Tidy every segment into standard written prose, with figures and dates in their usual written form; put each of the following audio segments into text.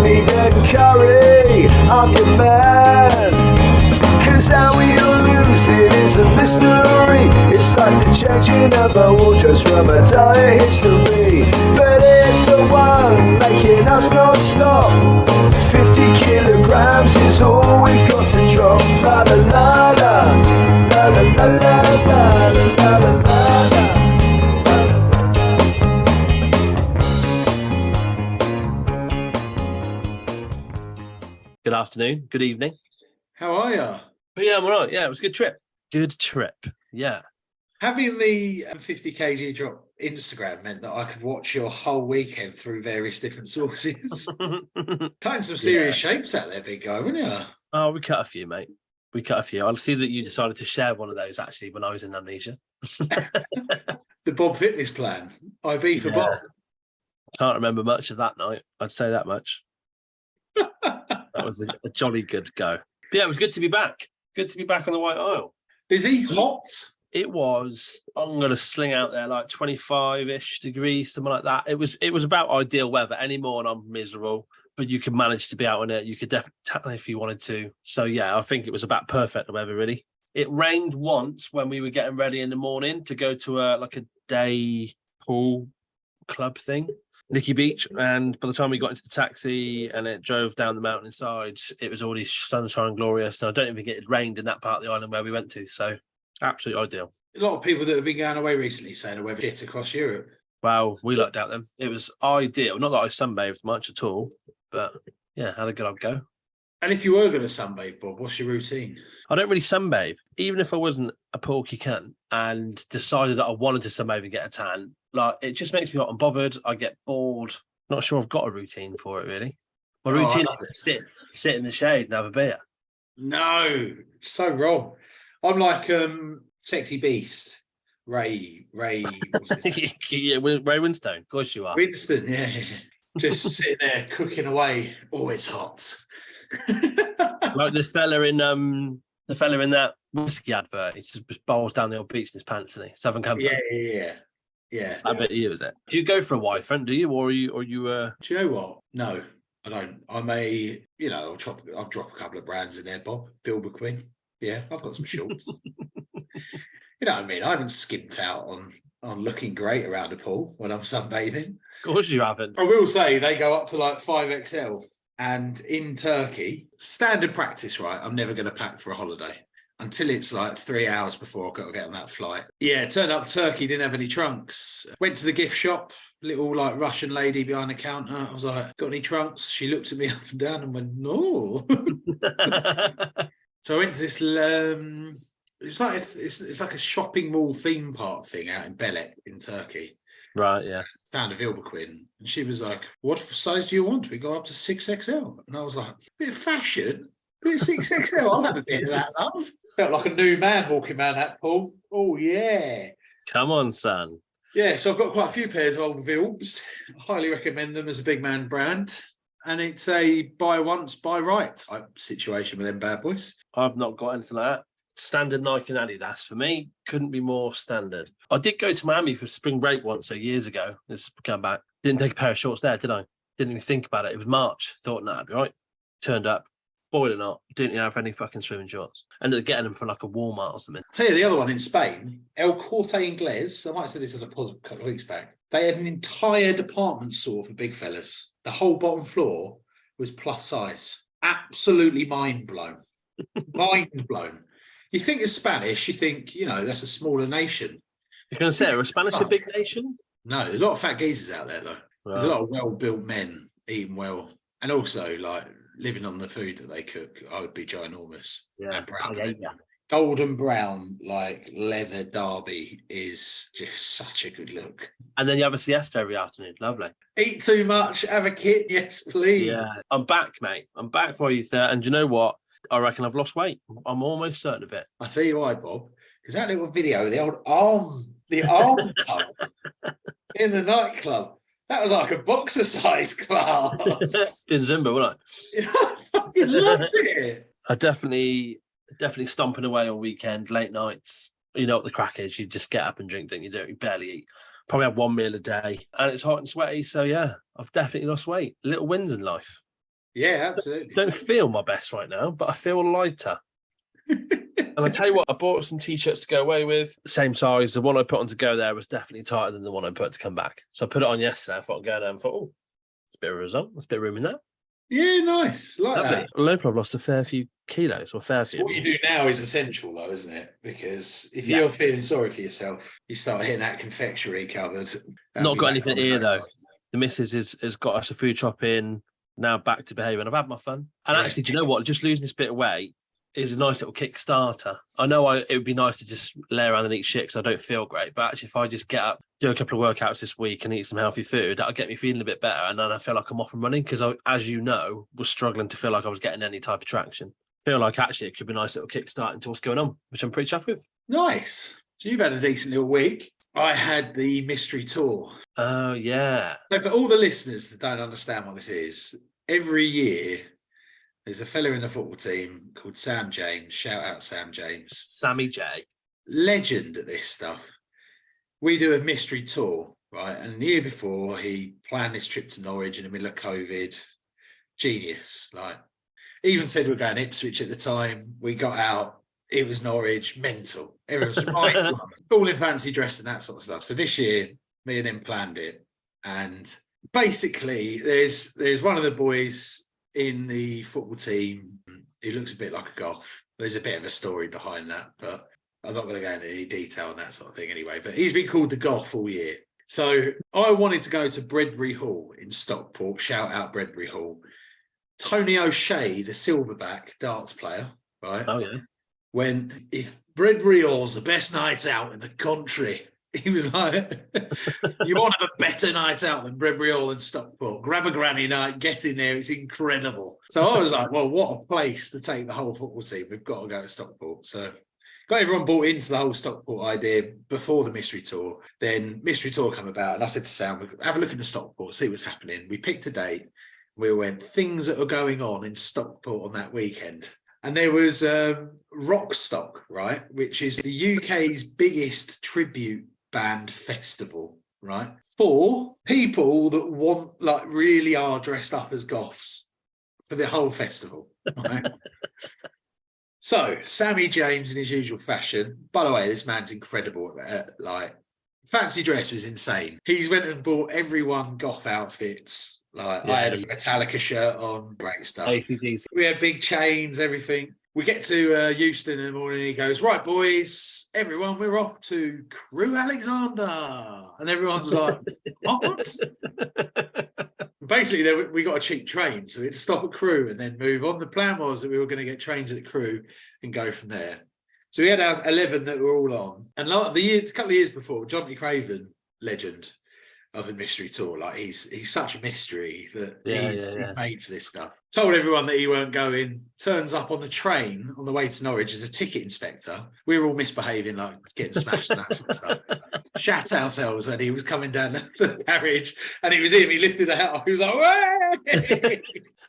meat and curry, I'm your man. Cause how we all lose it is a mystery. It's like the changing of our wardrobes from a dire history. But it's the one making us not stop. 50 kilograms is all we've got to drop. La la la la, la la la la la la la la. Good afternoon, good evening. How are you? But yeah, I'm all right. Yeah, it was a good trip. Good trip. Yeah. Having the 50 kg drop Instagram meant that I could watch your whole weekend through various different sources. Cutting some serious shapes out there, big guy, weren't you? Oh, we cut a few, mate. We cut a few. I see that you decided to share one of those actually when I was in Amnesia. The Bob Fitness Plan. IB for Bob. Can't remember much of that night. I'd say that much. That was a jolly good go. But yeah, it was good to be back. Good to be back on the White Isle. Busy? Hot? It was, I'm going to sling out there like 25-ish degrees, something like that. It was about ideal weather. Any more and I'm miserable, but you could manage to be out on it. You could definitely if you wanted to. So yeah, I think it was about perfect the weather, really. It rained once when we were getting ready in the morning to go to a day pool club thing. Nicky Beach, and by the time we got into the taxi and it drove down the mountainside, it was already sunshine and glorious. And I don't even think it had rained in that part of the island where we went to. So absolutely ideal. A lot of people that have been going away recently saying the weather shit across Europe. Well, we lucked out then. It was ideal. Not that I sunbathed much at all, but yeah, had a good old go. And if you were going to sunbathe, Bob, what's your routine? I don't really sunbathe. Even if I wasn't a porky cunt and decided that I wanted to sunbathe and get a tan, like it just makes me hot and bothered. I get bored. Not sure I've got a routine for it, really. My routine is to sit in the shade and have a beer. No, so wrong. I'm like Sexy Beast, Ray. Yeah, Ray Winstone, of course you are. Winston, yeah. Just sitting there cooking away. Always hot. Like the fella in that whiskey advert. He just bowls down the old beach in his pants, and Southern Comfort. Yeah. I bet you is it. Do you go for a wife, friend? Do you, or you? Do you know what? No, I don't. I'll drop a couple of brands in there, Bob. Bill McQueen. Yeah, I've got some shorts. You know what I mean? I haven't skimped out on looking great around the pool when I'm sunbathing. Of course you haven't. I will say they go up to like 5XL. And in Turkey, standard practice, right? I'm never going to pack for a holiday until it's like 3 hours before I've got to get on that flight. Yeah, turned up Turkey, didn't have any trunks. Went to the gift shop, little like Russian lady behind the counter. I was like, got any trunks? She looked at me up and down and went, no. So I went to this, it's like a shopping mall theme park thing out in Belek in Turkey. Right, yeah. Found a Vilbequin, and she was like, what size do you want? We go up to 6XL. And I was like, bit of fashion, bit of 6XL. I'll have a bit of that, love. Felt like a new man walking around that pool. Oh, yeah. Come on, son. Yeah, so I've got quite a few pairs of old Vilbs. I highly recommend them as a big man brand. And it's a buy once, buy right type situation with them bad boys. I've not got anything like that. Standard Nike and Adidas for me couldn't be more standard. I did go to Miami for spring break once, so years ago. This come back. Didn't take a pair of shorts there, did I? Didn't even think about it. It was March. Thought, nah, I'd be right. Turned up. Boiled or not, didn't even have any fucking swimming shorts. Ended up getting them from like a Walmart or something. I'll tell you the other one in Spain, El Corte Inglés. I might have said this a couple of weeks back. They had an entire department store for big fellas. The whole bottom floor was plus size. Absolutely mind blown. Mind blown. You think of Spanish, you think, that's a smaller nation. You're going to say, are Spanish a big nation? No, there's a lot of fat geezers out there, though. Right. There's a lot of well-built men eating well. And also, like, living on the food that they cook, I would be ginormous. Yeah, and brown. Golden brown, like, leather derby is just such a good look. And then you have a siesta every afternoon. Lovely. Eat too much, have a kit, yes, please. Yeah, I'm back, mate. I'm back for you there. And do you know what? I reckon I've lost weight. I'm almost certain of it. I tell you why, Bob, because that little video, the arm pump in the nightclub, that was like a boxer size class. In Zimba, wasn't I fucking loved it. I definitely stomping away on weekend, late nights. You know what the crack is. You just get up and drink, don't you? You barely eat. Probably have one meal a day. And it's hot and sweaty. So, yeah, I've definitely lost weight. Little wins in life. Yeah, absolutely. Don't feel my best right now, but I feel lighter. And I tell you what, I bought some t-shirts to go away with, same size. The one I put on to go there was definitely tighter than the one I put to come back. So I put it on yesterday. I thought I'd go there and thought, oh, it's a bit of a result. There's a bit of room in there. Yeah, nice. Like Lovely. that. Local, I've lost a fair few kilos or fair few. What you do now is essential, though, isn't it? Because if you're feeling sorry for yourself, you start hitting that confectionery cupboard. Not got anything here, though. The missus has got us a food shop in, now back to behaviour, and I've had my fun. And actually, do you know what? Just losing this bit of weight is a nice little Kickstarter. I know it would be nice to just lay around and eat shit because I don't feel great. But actually, if I just get up, do a couple of workouts this week and eat some healthy food, that'll get me feeling a bit better. And then I feel like I'm off and running because I, as you know, was struggling to feel like I was getting any type of traction. I feel like actually it could be a nice little kickstart into what's going on, which I'm pretty chuffed with. Nice. So you've had a decent little week. I had the mystery tour. Oh, yeah. So for all the listeners that don't understand what this is, every year there's a fella in the football team called Sam James. Shout out Sam James. Sammy J. Legend at this stuff. We do a mystery tour, right? And the year before, he planned this trip to Norwich in the middle of COVID. Genius. Like, even said we're going Ipswich at the time. We got out. It was Norwich. Mental. Everyone was right. All in fancy dress and that sort of stuff. So this year, me and him planned it. And basically, there's one of the boys in the football team who looks a bit like a goth. There's a bit of a story behind that, but I'm not going to go into any detail on that sort of thing anyway. But he's been called the goth all year. So I wanted to go to Bredbury Hall in Stockport. Shout out Bredbury Hall. Tony O'Shea, the silverback darts player, right? Oh, yeah. When, if Bredbury Hall's the best night out in the country, he was like, you want to have a better night out than Bredbury Hall in Stockport. Grab a granny night, get in there. It's incredible. So I was like, well, what a place to take the whole football team. We've got to go to Stockport. So got everyone bought into the whole Stockport idea before the mystery tour. Then mystery tour come about. And I said to Sam, have a look into Stockport, see what's happening. We picked a date. We went, things that are going on in Stockport on that weekend. And there was Rockstock, right, which is the UK's biggest tribute band festival, right? For people that want, like, really are dressed up as goths for the whole festival, right? So Sammy James in his usual fashion. By the way, this man's incredible. Like, fancy dress was insane. He's went and bought everyone goth outfits. Like, I had a Metallica shirt on, great stuff. APDs. We had big chains, everything. We get to Euston in the morning and he goes, right, boys, everyone, we're off to Crewe Alexander. And everyone's like, what? Basically, we got a cheap train, so we had to stop at Crewe and then move on. The plan was that we were going to get trains at Crewe and go from there. So we had our 11 that were all on. And like a couple of years before, Jonty Craven, legend of the mystery tour, like he's such a mystery that he's made for this stuff. Told everyone that he weren't going, turns up on the train on the way to Norwich as a ticket inspector. We were all misbehaving, like getting smashed and that sort of stuff. Shat ourselves when he was coming down the carriage and it was him, he lifted the hat off, he was like, way!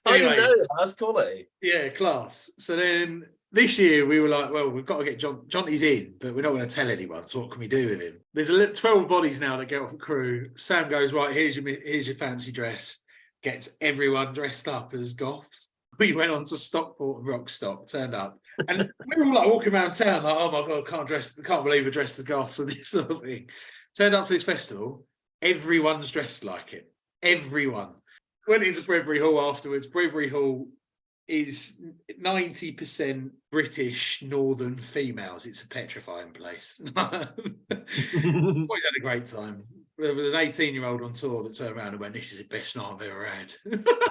I didn't know that. That's quality. Yeah, class. So then this year we were like, well, we've got to get Jonty's in, but we're not going to tell anyone. So what can we do with him? There's 12 bodies now that get off a Crewe. Sam goes, right, here's your fancy dress. Gets everyone dressed up as goths. We went on to Stockport and Rockstock, turned up. And we were all like walking around town like, oh my God, can't believe we're dressed as goths and this sort of thing. Turned up to this festival. Everyone's dressed like it. Everyone. Went into Bredbury Hall afterwards. Bredbury Hall is 90% British northern females. It's a petrifying place. Always had a great time. There was an 18-year-old on tour that turned around and went, this is the best night I've ever had.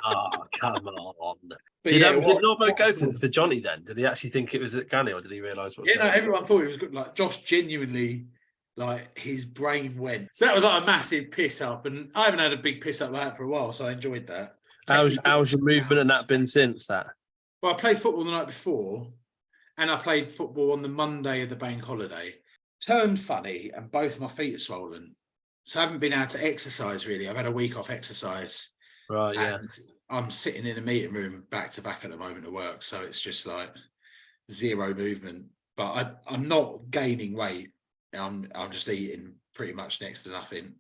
Oh, come on. But Did Norbo go for Jonty then? Did he actually think it was at Ganny or did he realise what's going on? Everyone thought it was good. Like, Josh genuinely, like, his brain went. So that was like a massive piss up. And I haven't had a big piss up like that for a while, so I enjoyed that. How's your movement and that been since that? Well, I played football the night before and I played football on the Monday of the bank holiday. Turned funny and both my feet are swollen. So I haven't been able to exercise really. I've had a week off exercise. Right, yeah. And I'm sitting in a meeting room back to back at the moment at work. So it's just like zero movement. But I'm not gaining weight. I'm just eating pretty much next to nothing.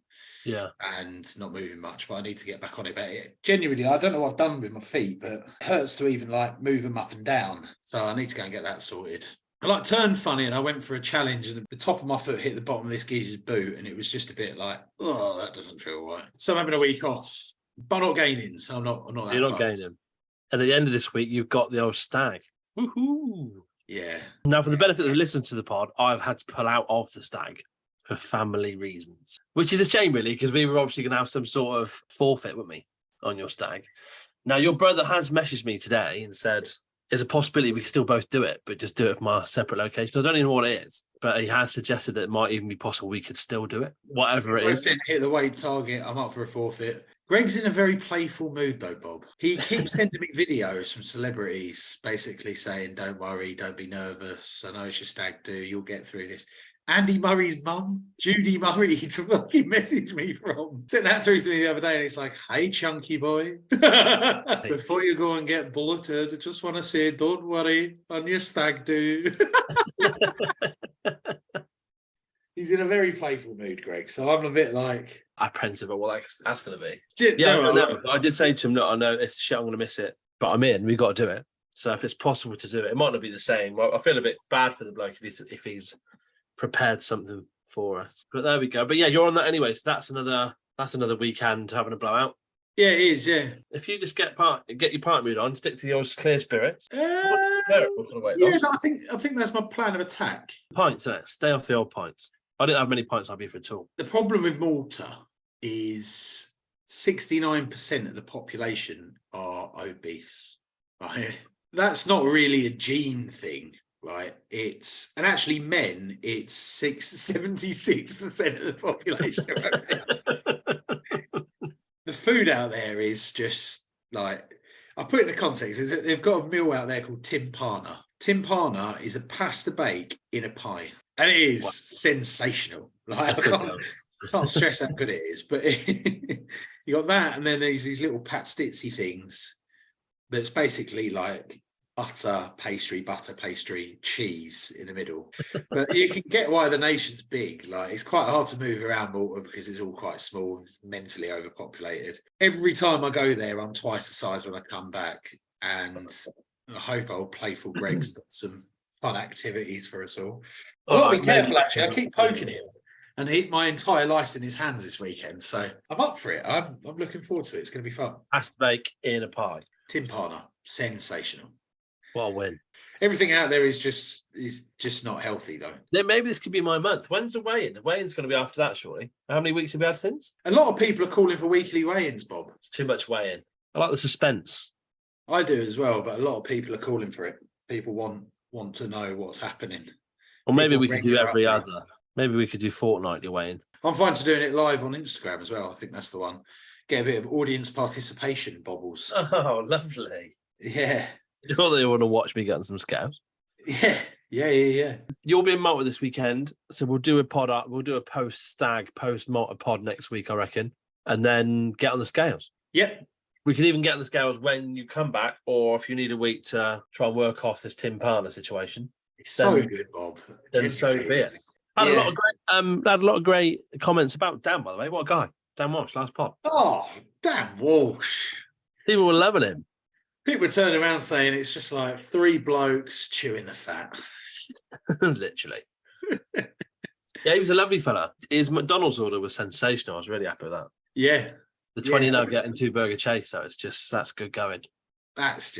Yeah. and not moving much, but I need to get back on it. But genuinely, I don't know what I've done with my feet, but it hurts to even like move them up and down. So I need to go and get that sorted. I like turned funny and I went for a challenge and the top of my foot hit the bottom of this geezer's boot and it was just a bit like, oh, that doesn't feel right. So I'm having a week off, but I'm not gaining, so I'm not that You're not fussed. gaining. And at the end of this week, you've got the old stag. Woohoo! Yeah. Now, for the benefit of the listeners to the pod, I've had to pull out of the stag for family reasons, which is a shame, really, because we were obviously going to have some sort of forfeit, weren't we, on your stag? Now, your brother has messaged me today and said, there's a possibility we can still both do it, but just do it from our separate locations. I don't even know what it is, but he has suggested that it might even be possible we could still do it, whatever it is. Didn't hit the weight target. I'm up for a forfeit. Greg's in a very playful mood, though, Bob. He keeps sending me videos from celebrities basically saying, don't worry, don't be nervous. I know it's your stag do. You'll get through this. Andy Murray's mum, Judy Murray, to fucking message me from. Sent that through to me the other day and it's like, hey, chunky boy. Before you go and get bloated, I just want to say, don't worry on your stag do. He's in a very playful mood, Greg. So I'm a bit like apprehensive of what that's going to be. I did say to him, look, I know it's shit, I'm going to miss it, but I'm in. We've got to do it. So if it's possible to do it, it might not be the same. Well, I feel a bit bad for the bloke if he's prepared something for us. But there we go. But yeah, you're on that anyway. So that's another weekend having a blowout. Yeah, it is. Yeah. If you just get your party mood on, stick to your clear spirits. I think that's my plan of attack. Pints, innit? Stay off the old pints. I didn't have many pints on beef at all. The problem with Malta is 69% of the population are obese. Right? That's not really a gene thing, right? And actually men, it's 76% of the population are obese. The food out there is just like, I'll put it in the context. They've got a meal out there called timpana. Timpana is a pasta bake in a pie. And it is sensational. Like, I can't stress how good it is. But you got that, and then there's these little pastitsy things that's basically like butter pastry, cheese in the middle. But you can get why the nation's big. Like, it's quite hard to move around Malta because it's all quite small and mentally overpopulated. Every time I go there, I'm twice the size when I come back. And I hope old playful Greg's got some fun activities for us all. I've got to be careful, actually. I keep poking him. And my entire life's in his hands this weekend. So I'm up for it. I'm looking forward to it. It's going to be fun. Pasta bake in a pie. Timpana. Sensational. What a win. Everything out there is just not healthy, though. Then maybe this could be my month. When's the weigh-in? The weigh-in's going to be after that, surely. How many weeks have we had since? A lot of people are calling for weekly weigh-ins, Bob. It's too much weigh-in. I like the suspense. I do as well, but a lot of people are calling for it. People want to know what's happening. Or maybe we could do every other. Maybe we could do fortnightly weigh-in. I'm fine to doing it live on Instagram as well. I think that's the one. Get a bit of audience participation, Bobbles. Oh, lovely. Yeah. You know they want to watch me getting some scouts. Yeah. You'll be in Malta this weekend, so we'll do a pod up. We'll do a post-stag, post-Malta pod next week, I reckon, and then get on the scales. Yep. We could even get on the scales when you come back, or if you need a week to try and work off this timpana situation. It's so good, Bob. Then so be it. Had a lot of great comments about Dan, by the way. What a guy. Dan Walsh, last pod. Oh, Dan Walsh. People were loving him. People turn around saying it's just like three blokes chewing the fat. Literally. Yeah, he was a lovely fella. His McDonald's order was sensational. I was really happy with that. Yeah. The 20 nugget and 2 burger chase, so that's good going. That's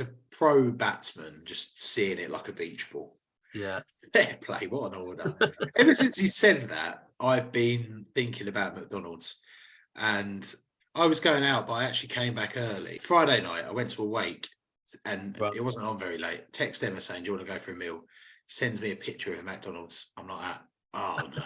a pro batsman just seeing it like a beach ball. Yeah. Fair play, what an order. Ever since he said that, I've been thinking about McDonald's. And I was going out, but I actually came back early. Friday night, I went to a wake and It wasn't on very late. Text Emma saying, do you want to go for a meal? Sends me a picture of a McDonald's. I'm like, oh no.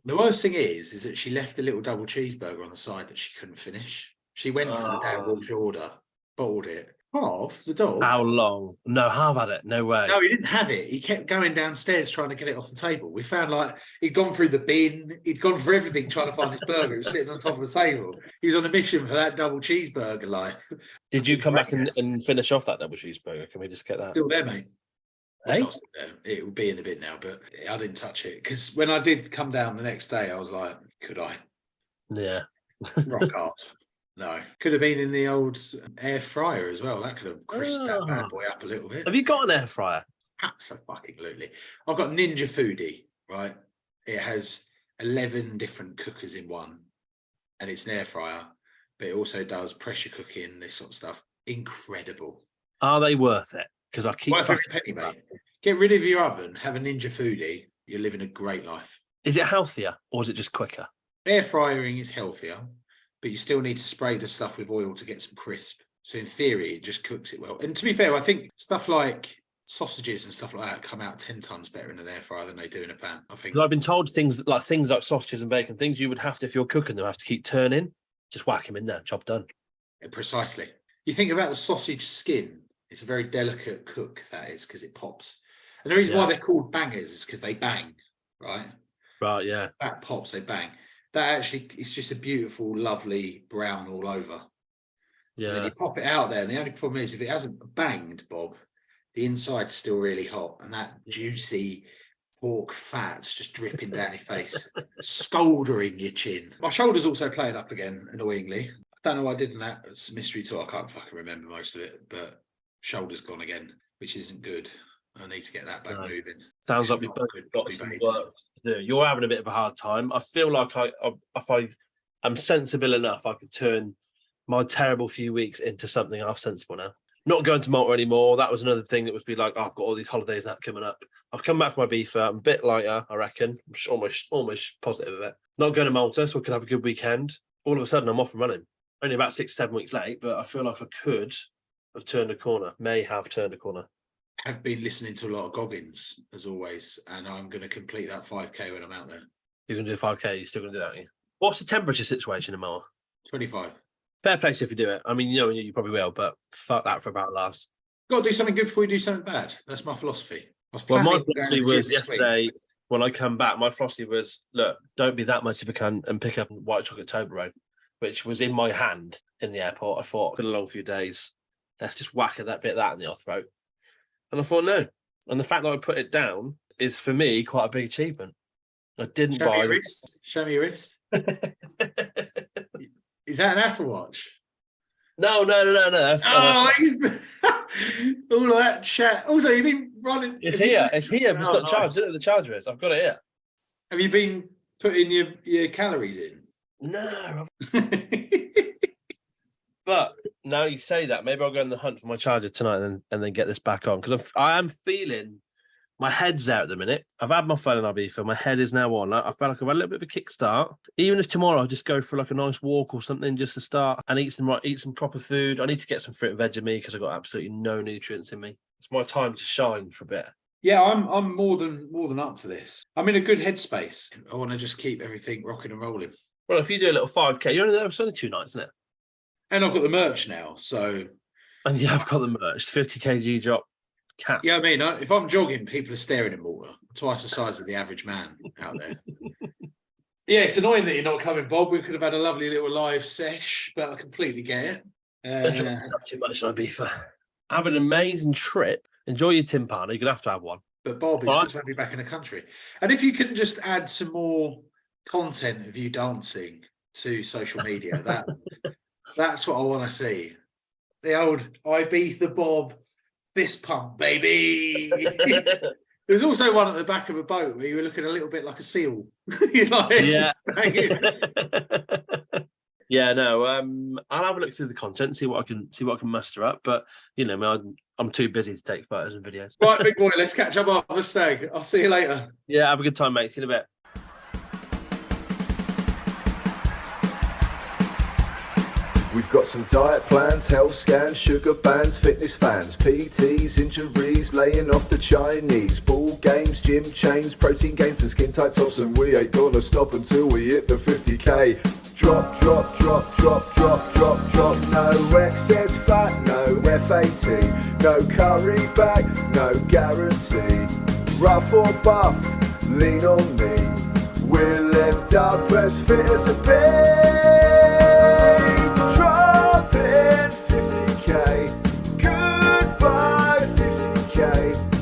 The worst thing is that she left the little double cheeseburger on the side that she couldn't finish. She went for the Dan Walsh order, bottled it. Half the dog. How long? No, half had it. No way. No, he didn't have it. He kept going downstairs trying to get it off the table. We found he'd gone through the bin. He'd gone for everything trying to find his burger. It was sitting on top of the table. He was on a mission for that double cheeseburger life. Did you come back and finish off that double cheeseburger? Can we just get that? Still there, mate. It's Hey? not still there. It will be in a bit now, but I didn't touch it because when I did come down the next day, I was like, could I? Yeah. Rock hard. No. Could have been in the old air fryer as well. That could have crisped that bad Oh. boy up a little bit. Have you got an air fryer? Absolutely. I've got Ninja Foodie, right? It has 11 different cookers in one, and it's an air fryer, but it also does pressure cooking, this sort of stuff. Incredible. Are they worth it? Because I keep Worth every fucking- penny, mate. Get rid of your oven, have a Ninja Foodie. You're living a great life. Is it healthier or is it just quicker? Air frying is healthier, but you still need to spray the stuff with oil to get some crisp. So in theory, it just cooks it well. And to be fair, I think stuff like sausages and stuff like that come out 10 times better in an air fryer than they do in a pan. I think. 'Cause I've been told things like sausages and bacon, things you would have to, if you're cooking them, have to keep turning. Just whack them in there, job done. Precisely. You think about the sausage skin. It's a very delicate cook, that is, because it pops. And the reason why they're called bangers is because they bang, right? Right, yeah. That pops, they bang. That actually, it's just a beautiful, lovely brown all over. And then Yeah. you pop it out there, and the only problem is if it hasn't banged, Bob, the inside's still really hot, and that juicy pork fat's just dripping down your face, scaldering your chin. My shoulder's also playing up again, annoyingly. I don't know what I did in that. It's a mystery tour. I can't fucking remember most of it, but shoulder's gone again, which isn't good. I need to get that back moving. Sounds like It's we've not both good, got Bobby some babes. work to do. You're having a bit of a hard time. I feel like if I'm sensible enough, I could turn my terrible few weeks into something half sensible now. Not going to Malta anymore. That was another thing that would be like, oh, I've got all these holidays that coming up. I've come back from Ibiza. I'm a bit lighter, I reckon. I'm almost positive of it. Not going to Malta, so I could have a good weekend. All of a sudden, I'm off and running. Only about 6-7 weeks late, but I feel like I could have turned a corner. May have turned a corner. I've been listening to a lot of Goggins, as always, and I'm going to complete that 5K when I'm out there. You're going to do 5K. You're still going to do that, aren't you? What's the temperature situation in Malta? 25. Fair place if you do it. I mean, you probably will, but fuck that for about last. Got to do something good before you do something bad. That's my philosophy. I was Well, planning my on going to philosophy the gym was this week. yesterday when I come back. My philosophy was, look, don't be that much of a cunt and pick up white chocolate Toblerone, which was in my hand in the airport. I thought, been a long few days. Let's just whack at that bit of that in the throat. And I thought, no. And the fact that I put it down is for me quite a big achievement. I didn't Show me buy. your wrist. Show me your wrist. Is that an Apple Watch? No. That's, Oh, all of that chat. Also, you've been running. it's here. It's here. But it's not Oh, charged. nice. The charger is. I've got it here. Have you been putting your calories in? No. But now you say that, maybe I'll go on the hunt for my charger tonight and then get this back on, because I am feeling my head's out at the minute. I've had my phone on Ibiza, my head is now on. I feel like I've had a little bit of a kickstart. Even if tomorrow I just go for like a nice walk or something just to start and eat some proper food. I need to get some fruit and veg in me because I've got absolutely no nutrients in me. It's my time to shine for a bit. Yeah, I'm more than up for this. I'm in a good headspace. I want to just keep everything rocking and rolling. Well, if you do a little 5K, you're only there for only 2 nights, isn't it? And I've got the merch now, so And yeah, I've got the merch, 50 kg drop cap. yeah. I mean, if I'm jogging, people are staring at Malta. Twice the size of the average man out there. Yeah, it's annoying that you're not coming, Bob. We could have had a lovely little live sesh, but I completely get it. Not too much on Ibiza. Have an amazing trip. Enjoy your timpani. You're gonna have to have one. But Bob, it's Right. good to have you back in the country. And if you can just add some more content of you dancing to social media, that's what I want to see. The old Ibiza Bob fist pump, baby. There's also one at the back of a boat where you were looking a little bit like a seal. You're like, Yeah. hanging. Yeah, no. I'll have a look through the content, see what I can muster up. But I'm too busy to take photos and videos. Right, big boy, let's catch up after the stag. I'll see you later. Yeah, have a good time, mate. See you in a bit. We've got some diet plans, health scans, sugar bans, fitness fans, PTs, injuries, laying off the Chinese, ball games, gym chains, protein gains and skin tight tops, and we ain't gonna stop until we hit the 50k. Drop, drop, drop, drop, drop, drop, drop. No excess fat, no FAT, no curry bag, no guarantee. Rough or buff, lean on me. We'll end up as fit as a pig. Dropping 50k, goodbye 50k.